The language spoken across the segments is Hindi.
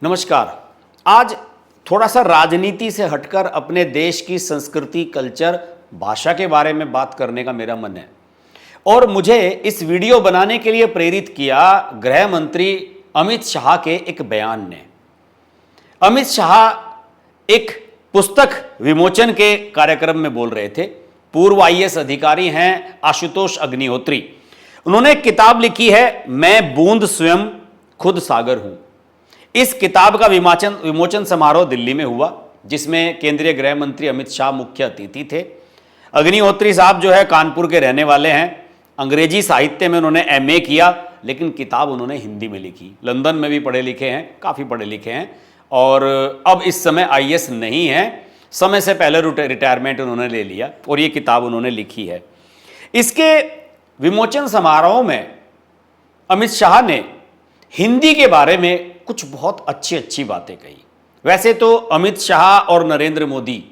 नमस्कार। आज थोड़ा सा राजनीति से हटकर अपने देश की संस्कृति, कल्चर, भाषा के बारे में बात करने का मेरा मन है और मुझे इस वीडियो बनाने के लिए प्रेरित किया गृह मंत्री अमित शाह के एक बयान ने। अमित शाह एक पुस्तक विमोचन के कार्यक्रम में बोल रहे थे। पूर्व आईएएस अधिकारी हैं आशुतोष अग्निहोत्री। उन्होंने एक किताब लिखी है, मैं बूंद स्वयं खुद सागर हूं। इस किताब का विमोचन समारोह दिल्ली में हुआ, जिसमें केंद्रीय गृह मंत्री अमित शाह मुख्य अतिथि थे। अग्निहोत्री साहब जो है कानपुर के रहने वाले हैं। अंग्रेजी साहित्य में उन्होंने एमए किया, लेकिन किताब उन्होंने हिंदी में लिखी। लंदन में भी पढ़े लिखे हैं, काफ़ी पढ़े लिखे हैं और अब इस समय आईएएस नहीं है। समय से पहले रिटायरमेंट उन्होंने ले लिया और ये किताब उन्होंने लिखी है। इसके विमोचन समारोह में अमित शाह ने हिंदी के बारे में कुछ बहुत अच्छी अच्छी बातें कही। वैसे तो अमित शाह और नरेंद्र मोदी,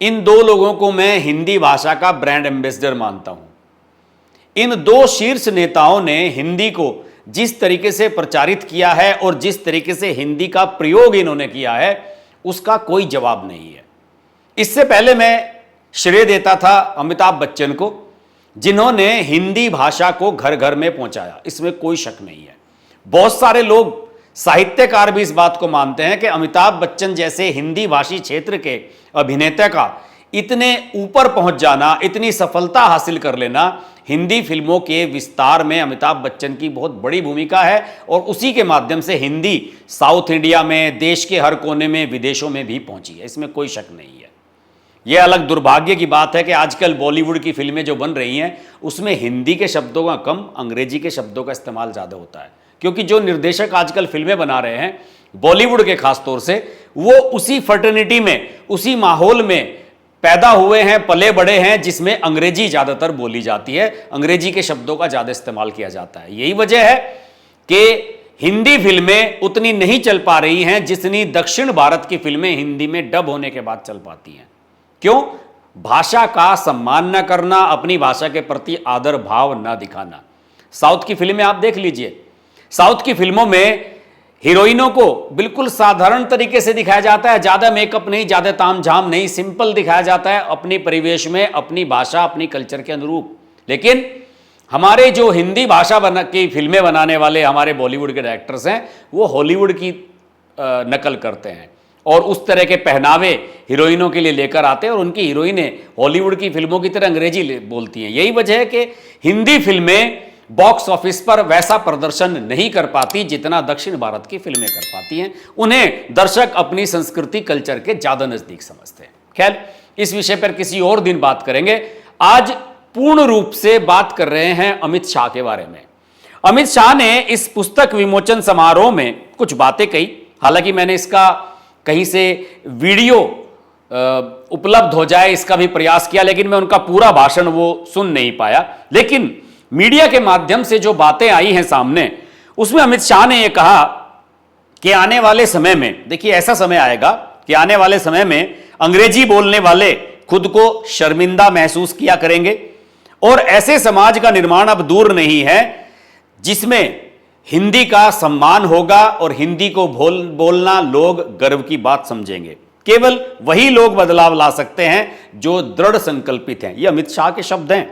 इन दो लोगों को मैं हिंदी भाषा का ब्रांड एम्बेसडर मानता हूं। इन दो शीर्ष नेताओं ने हिंदी को जिस तरीके से प्रचारित किया है और जिस तरीके से हिंदी का प्रयोग इन्होंने किया है, उसका कोई जवाब नहीं है। इससे पहले मैं श्रेय देता था अमिताभ बच्चन को, जिन्होंने हिंदी भाषा को घर घर में पहुंचाया। इसमें कोई शक नहीं है। बहुत सारे लोग, साहित्यकार भी इस बात को मानते हैं कि अमिताभ बच्चन जैसे हिंदी भाषी क्षेत्र के अभिनेता का इतने ऊपर पहुंच जाना, इतनी सफलता हासिल कर लेना, हिंदी फिल्मों के विस्तार में अमिताभ बच्चन की बहुत बड़ी भूमिका है और उसी के माध्यम से हिंदी साउथ इंडिया में, देश के हर कोने में, विदेशों में भी पहुंची है। इसमें कोई शक नहीं है। यह अलग दुर्भाग्य की बात है कि आजकल बॉलीवुड की फिल्में जो बन रही हैं, उसमें हिंदी के शब्दों का कम, अंग्रेजी के शब्दों का इस्तेमाल ज़्यादा होता है। क्योंकि जो निर्देशक आजकल फिल्में बना रहे हैं, बॉलीवुड के खास तौर से, वो उसी फर्टर्निटी में, उसी माहौल में पैदा हुए हैं, पले बड़े हैं, जिसमें अंग्रेजी ज़्यादातर बोली जाती है, अंग्रेजी के शब्दों का ज़्यादा इस्तेमाल किया जाता है। यही वजह है कि हिंदी फिल्में उतनी नहीं चल पा रही हैं जितनी दक्षिण भारत की फिल्में हिंदी में डब होने के बाद चल पाती हैं। क्यों? भाषा का सम्मान न करना, अपनी भाषा के प्रति आदर भाव न दिखाना। साउथ की फिल्में आप देख लीजिए। साउथ की फिल्मों में हीरोइनों को बिल्कुल साधारण तरीके से दिखाया जाता है, ज्यादा मेकअप नहीं, ज्यादा तामझाम नहीं, सिंपल दिखाया जाता है, अपनी परिवेश में, अपनी भाषा, अपनी कल्चर के अनुरूप। लेकिन हमारे जो हिंदी भाषा की फिल्में बनाने वाले हमारे बॉलीवुड के डायरेक्टर्स हैं, वो हॉलीवुड की नकल करते हैं और उस तरह के पहनावे हीरोइनों के लिए लेकर आते हैं और उनकी हीरोइनें हॉलीवुड की फिल्मों की तरह अंग्रेजी बोलती हैं। यही वजह है कि हिंदी फिल्में बॉक्स ऑफिस पर वैसा प्रदर्शन नहीं कर पाती जितना दक्षिण भारत की फिल्में कर पाती हैं। उन्हें दर्शक अपनी संस्कृति, कल्चर के ज्यादा नजदीक समझते हैं। खैर, इस विषय पर किसी और दिन बात करेंगे। आज पूर्ण रूप से बात कर रहे हैं अमित शाह के बारे में। अमित शाह ने इस पुस्तक विमोचन समारोह में कुछ बातें कही। हालांकि मैंने इसका कहीं से वीडियो उपलब्ध हो जाए इसका भी प्रयास किया, लेकिन मैं उनका पूरा भाषण वो सुन नहीं पाया। लेकिन मीडिया के माध्यम से जो बातें आई हैं सामने, उसमें अमित शाह ने यह कहा कि आने वाले समय में, देखिए ऐसा समय आएगा कि आने वाले समय में अंग्रेजी बोलने वाले खुद को शर्मिंदा महसूस किया करेंगे और ऐसे समाज का निर्माण अब दूर नहीं है जिसमें हिंदी का सम्मान होगा और हिंदी को बोलना लोग गर्व की बात समझेंगे। केवल वही लोग बदलाव ला सकते हैं जो दृढ़ संकल्पित हैं। ये अमित शाह के शब्द हैं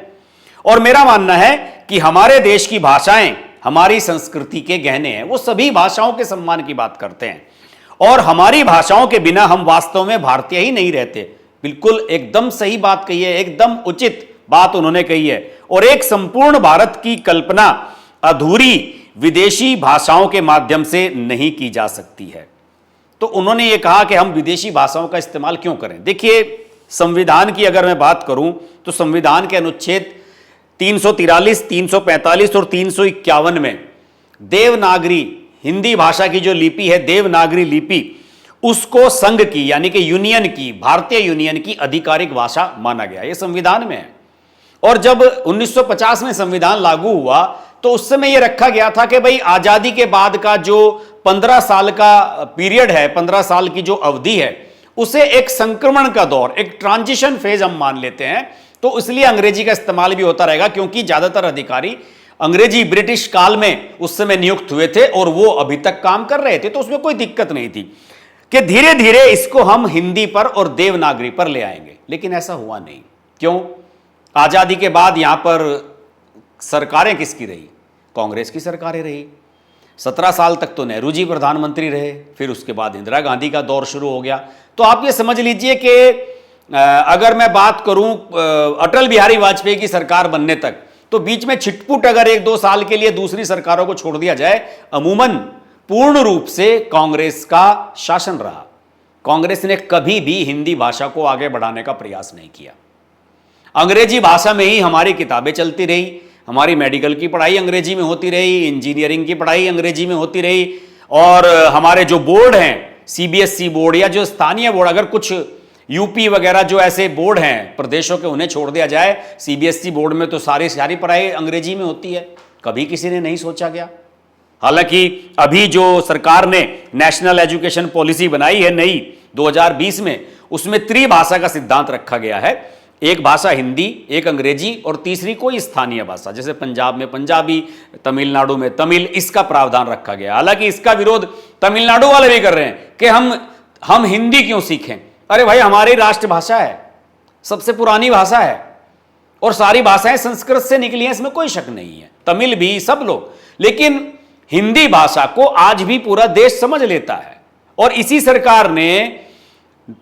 और मेरा मानना है कि हमारे देश की भाषाएं हमारी संस्कृति के गहने हैं। वो सभी भाषाओं के सम्मान की बात करते हैं और हमारी भाषाओं के बिना हम वास्तव में भारतीय ही नहीं रहते। बिल्कुल एकदम सही बात कही है, एकदम उचित बात उन्होंने कही है। और एक संपूर्ण भारत की कल्पना अधूरी विदेशी भाषाओं के माध्यम से नहीं की जा सकती है। तो उन्होंने ये कहा कि हम विदेशी भाषाओं का इस्तेमाल क्यों करें। देखिए, संविधान की अगर मैं बात करूं तो संविधान के अनुच्छेद 343, 345 और 351 में देवनागरी, हिंदी भाषा की जो लिपि है देवनागरी लिपि, उसको संघ की यानी कि यूनियन की, भारतीय यूनियन की आधिकारिक भाषा माना गया। ये संविधान में है। और जब 1950 में संविधान लागू हुआ तो उस समय यह रखा गया था कि भाई आजादी के बाद का जो 15 साल का पीरियड है, 15 साल की जो अवधि है, उसे एक संक्रमण का दौर, एक ट्रांजिशन फेज हम मान लेते हैं। तो इसलिए अंग्रेजी का इस्तेमाल भी होता रहेगा, क्योंकि ज्यादातर अधिकारी अंग्रेजी ब्रिटिश काल में उस समय नियुक्त हुए थे और वो अभी तक काम कर रहे थे, तो उसमें कोई दिक्कत नहीं थी कि धीरे धीरे इसको हम हिंदी पर और देवनागरी पर ले आएंगे। लेकिन ऐसा हुआ नहीं। क्यों? आजादी के बाद यहां पर सरकारें किसकी रही? कांग्रेस की सरकारें रही। 17 साल तक तो नेहरू जी प्रधानमंत्री रहे, फिर उसके बाद इंदिरा गांधी का दौर शुरू हो गया। तो आप ये समझ लीजिए कि अगर मैं बात करूं अटल बिहारी वाजपेयी की सरकार बनने तक, तो बीच में छिटपुट अगर 1-2 साल के लिए दूसरी सरकारों को छोड़ दिया जाए, अमूमन पूर्ण रूप से कांग्रेस का शासन रहा। कांग्रेस ने कभी भी हिंदी भाषा को आगे बढ़ाने का प्रयास नहीं किया। अंग्रेजी भाषा में ही हमारी किताबें चलती रही, हमारी मेडिकल की पढ़ाई अंग्रेजी में होती रही, इंजीनियरिंग की पढ़ाई अंग्रेजी में होती रही, और हमारे जो बोर्ड हैं, सीबीएसई बोर्ड या जो स्थानीय बोर्ड, अगर कुछ यूपी वगैरह जो ऐसे बोर्ड हैं प्रदेशों के, उन्हें छोड़ दिया जाए, सीबीएसई बोर्ड में तो सारी पढ़ाई अंग्रेजी में होती है। कभी किसी ने नहीं सोचा गया। हालांकि अभी जो सरकार ने नेशनल एजुकेशन पॉलिसी बनाई है नई 2020 में, उसमें त्रिभाषा का सिद्धांत रखा गया है। एक भाषा हिंदी, एक अंग्रेजी और तीसरी कोई स्थानीय भाषा, जैसे पंजाब में पंजाबी, तमिलनाडु में तमिल, इसका प्रावधान रखा गया। हालांकि इसका विरोध तमिलनाडु वाले भी कर रहे हैं कि हम हिंदी क्यों सीखें। अरे भाई, हमारी राष्ट्रभाषा है, सबसे पुरानी भाषा है, और सारी भाषाएं संस्कृत से निकली हैं, इसमें कोई शक नहीं है, तमिल भी, सब लोग। लेकिन हिंदी भाषा को आज भी पूरा देश समझ लेता है, और इसी सरकार ने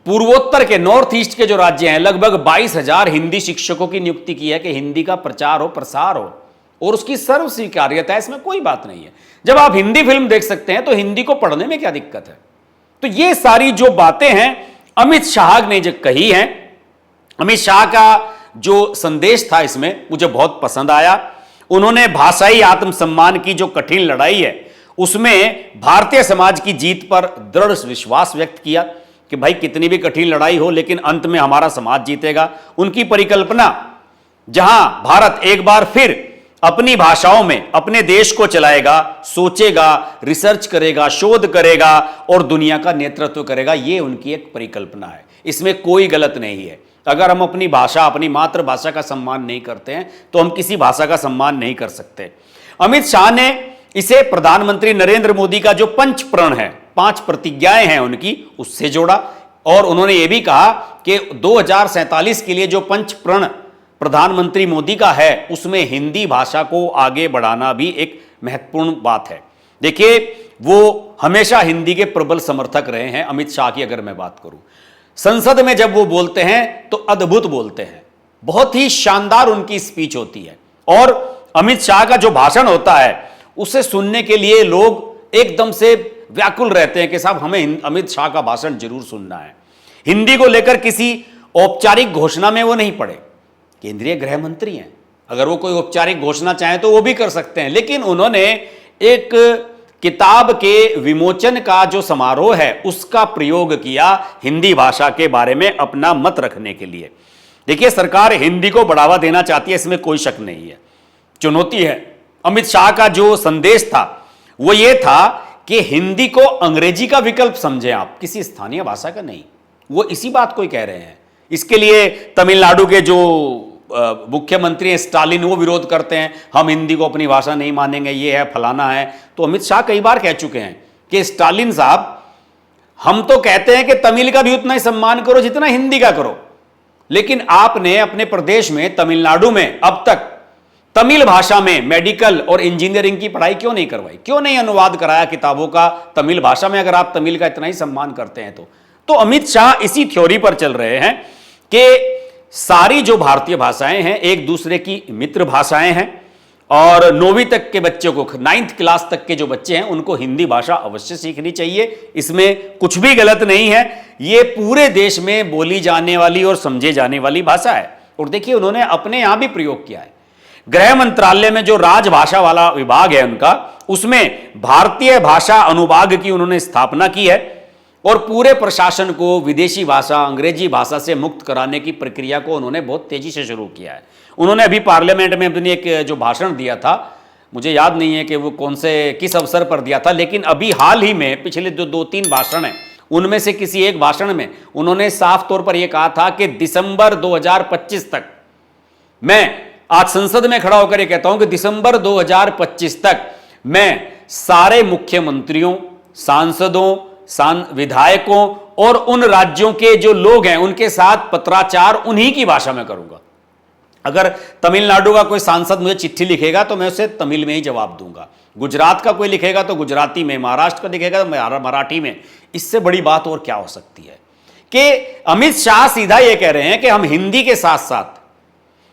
पूर्वोत्तर के, नॉर्थ ईस्ट के जो राज्य हैं, लगभग 22,000 हिंदी शिक्षकों की नियुक्ति की है कि हिंदी का प्रचार हो, प्रसार हो, और उसकी सर्व स्वीकार्यता है, इसमें कोई बात नहीं है। जब आप हिंदी फिल्म देख सकते हैं तो हिंदी को पढ़ने में क्या दिक्कत है? तो ये सारी जो बातें हैं अमित शाह ने जो कही हैं, अमित शाह का जो संदेश था इसमें मुझे बहुत पसंद आया। उन्होंने भाषाई आत्मसम्मान की जो कठिन लड़ाई है उसमें भारतीय समाज की जीत पर दृढ़ विश्वास व्यक्त किया कि भाई कितनी भी कठिन लड़ाई हो, लेकिन अंत में हमारा समाज जीतेगा। उनकी परिकल्पना, जहां भारत एक बार फिर अपनी भाषाओं में अपने देश को चलाएगा, सोचेगा, रिसर्च करेगा, शोध करेगा और दुनिया का नेतृत्व करेगा, यह उनकी एक परिकल्पना है। इसमें कोई गलत नहीं है। अगर हम अपनी भाषा, अपनी मातृभाषा का सम्मान नहीं करते हैं तो हम किसी भाषा का सम्मान नहीं कर सकते। अमित शाह ने इसे प्रधानमंत्री नरेंद्र मोदी का जो पंच प्रण है, 5 प्रतिज्ञाएं हैं उनकी, उससे जोड़ा, और उन्होंने यह भी कहा कि 2047 के लिए जो पंच प्रण प्रधानमंत्री मोदी का है उसमें हिंदी भाषा को आगे बढ़ाना भी एक महत्वपूर्ण बात है। देखिए, वो हमेशा हिंदी के प्रबल समर्थक रहे हैं। अमित शाह की अगर मैं बात करूं, संसद में जब वो बोलते हैं तो अद्भुत बोलते हैं, बहुत ही शानदार उनकी स्पीच होती है, और अमित शाह का जो भाषण होता है उसे सुनने के लिए लोग एकदम से व्याकुल रहते हैं कि साहब हमें अमित शाह का भाषण जरूर सुनना है। हिंदी को लेकर किसी औपचारिक घोषणा में वो नहीं पड़े, केंद्रीय गृह मंत्री हैं, अगर वो कोई औपचारिक घोषणा चाहें तो वो भी कर सकते हैं, लेकिन उन्होंने एक किताब के विमोचन का जो समारोह है उसका प्रयोग किया हिंदी भाषा के बारे में अपना मत रखने के लिए। देखिए, सरकार हिंदी को बढ़ावा देना चाहती है, इसमें कोई शक नहीं है, चुनौती है। अमित शाह का जो संदेश था वो ये था कि हिंदी को अंग्रेजी का विकल्प समझें आप, किसी स्थानीय भाषा का नहीं। वो इसी बात को ही कह रहे हैं। इसके लिए तमिलनाडु के जो मुख्यमंत्री हैं स्टालिन, वो विरोध करते हैं, हम हिंदी को अपनी भाषा नहीं मानेंगे, ये है, फलाना है। तो अमित शाह कई बार कह चुके हैं कि स्टालिन साहब, हम तो कहते हैं कि तमिल का भी उतना ही सम्मान करो जितना हिंदी का करो, लेकिन आपने अपने प्रदेश में, तमिलनाडु में अब तक तमिल भाषा में मेडिकल और इंजीनियरिंग की पढ़ाई क्यों नहीं करवाई? क्यों नहीं अनुवाद कराया किताबों का तमिल भाषा में, अगर आप तमिल का इतना ही सम्मान करते हैं तो अमित शाह इसी थ्योरी पर चल रहे हैं कि सारी जो भारतीय भाषाएं हैं एक दूसरे की मित्र भाषाएं हैं, और 9वीं तक के बच्चों को, 9th क्लास तक के जो बच्चे हैं उनको हिंदी भाषा अवश्य सीखनी चाहिए। इसमें कुछ भी गलत नहीं है। ये पूरे देश में बोली जाने वाली और समझे जाने वाली भाषा है। और देखिए, उन्होंने अपने यहां भी प्रयोग किया है। गृह मंत्रालय में जो राजभाषा वाला विभाग है उनका, उसमें भारतीय भाषा अनुभाग की उन्होंने स्थापना की है, और पूरे प्रशासन को विदेशी भाषा, अंग्रेजी भाषा से मुक्त कराने की प्रक्रिया को उन्होंने बहुत तेजी से शुरू किया है। उन्होंने अभी पार्लियामेंट में अपनी एक जो भाषण दिया था, मुझे याद नहीं है कि वो किस अवसर पर दिया था, लेकिन अभी हाल ही में पिछले जो 2-3 भाषण हैं उनमें से किसी एक भाषण में उन्होंने साफ तौर पर यह कहा था कि दिसंबर 2025 तक मैं आज संसद में खड़ा होकर ये कहता हूं कि दिसंबर 2025 तक मैं सारे मुख्यमंत्रियों, सांसदों, विधायकों और उन राज्यों के जो लोग हैं उनके साथ पत्राचार उन्हीं की भाषा में करूंगा। अगर तमिलनाडु का कोई सांसद मुझे चिट्ठी लिखेगा तो मैं उसे तमिल में ही जवाब दूंगा, गुजरात का कोई लिखेगा तो गुजराती में, महाराष्ट्र का लिखेगा तो मराठी में। इससे बड़ी बात और क्या हो सकती है कि अमित शाह सीधा यह कह रहे हैं कि हम हिंदी के साथ साथ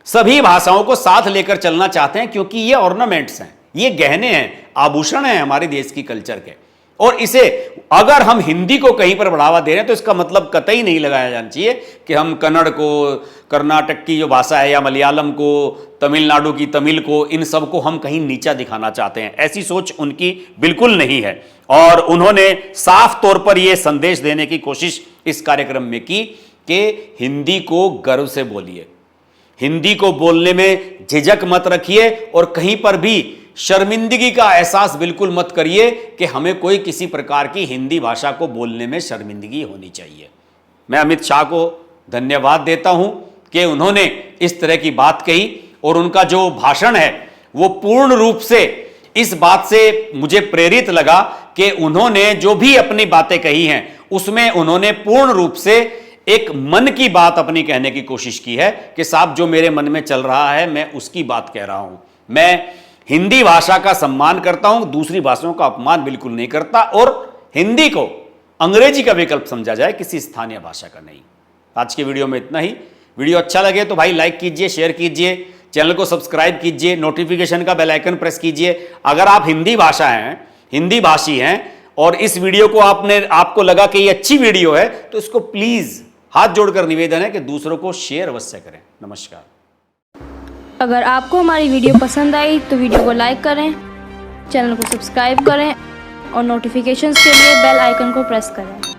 सभी भाषाओं को साथ लेकर चलना चाहते हैं, क्योंकि ये ऑर्नामेंट्स हैं, ये गहने हैं, आभूषण हैं हमारे देश की कल्चर के। और इसे अगर हम हिंदी को कहीं पर बढ़ावा दे रहे हैं तो इसका मतलब कतई नहीं लगाया जाना चाहिए कि हम कन्नड़ को, कर्नाटक की जो भाषा है, या मलयालम को, तमिलनाडु की तमिल को, इन सब को हम कहीं नीचा दिखाना चाहते हैं। ऐसी सोच उनकी बिल्कुल नहीं है। और उन्होंने साफ तौर पर यह संदेश देने की कोशिश इस कार्यक्रम में की कि हिंदी को गर्व से बोलिए, हिंदी को बोलने में झिझक मत रखिए और कहीं पर भी शर्मिंदगी का एहसास बिल्कुल मत करिए कि हमें कोई किसी प्रकार की हिंदी भाषा को बोलने में शर्मिंदगी होनी चाहिए। मैं अमित शाह को धन्यवाद देता हूं कि उन्होंने इस तरह की बात कही और उनका जो भाषण है वो पूर्ण रूप से इस बात से मुझे प्रेरित लगा कि उन्होंने जो भी अपनी बातें कही हैं उसमें उन्होंने पूर्ण रूप से एक मन की बात अपनी कहने की कोशिश की है कि साहब जो मेरे मन में चल रहा है मैं उसकी बात कह रहा हूं। मैं हिंदी भाषा का सम्मान करता हूं, दूसरी भाषाओं का अपमान बिल्कुल नहीं करता, और हिंदी को अंग्रेजी का विकल्प समझा जाए, किसी स्थानीय भाषा का नहीं। आज के वीडियो में इतना ही। वीडियो अच्छा लगे तो भाई लाइक कीजिए, शेयर कीजिए, चैनल को सब्सक्राइब कीजिए, नोटिफिकेशन का बेल आइकन प्रेस कीजिए। अगर आप हिंदी भाषा हैं, हिंदी भाषी हैं और इस वीडियो को आपको लगा कि ये अच्छी वीडियो है तो इसको प्लीज हाथ जोड़कर निवेदन है कि दूसरों को शेयर अवश्य करें। नमस्कार। अगर आपको हमारी वीडियो पसंद आई तो वीडियो को लाइक करें, चैनल को सब्सक्राइब करें और नोटिफिकेशंस के लिए बेल आइकन को प्रेस करें।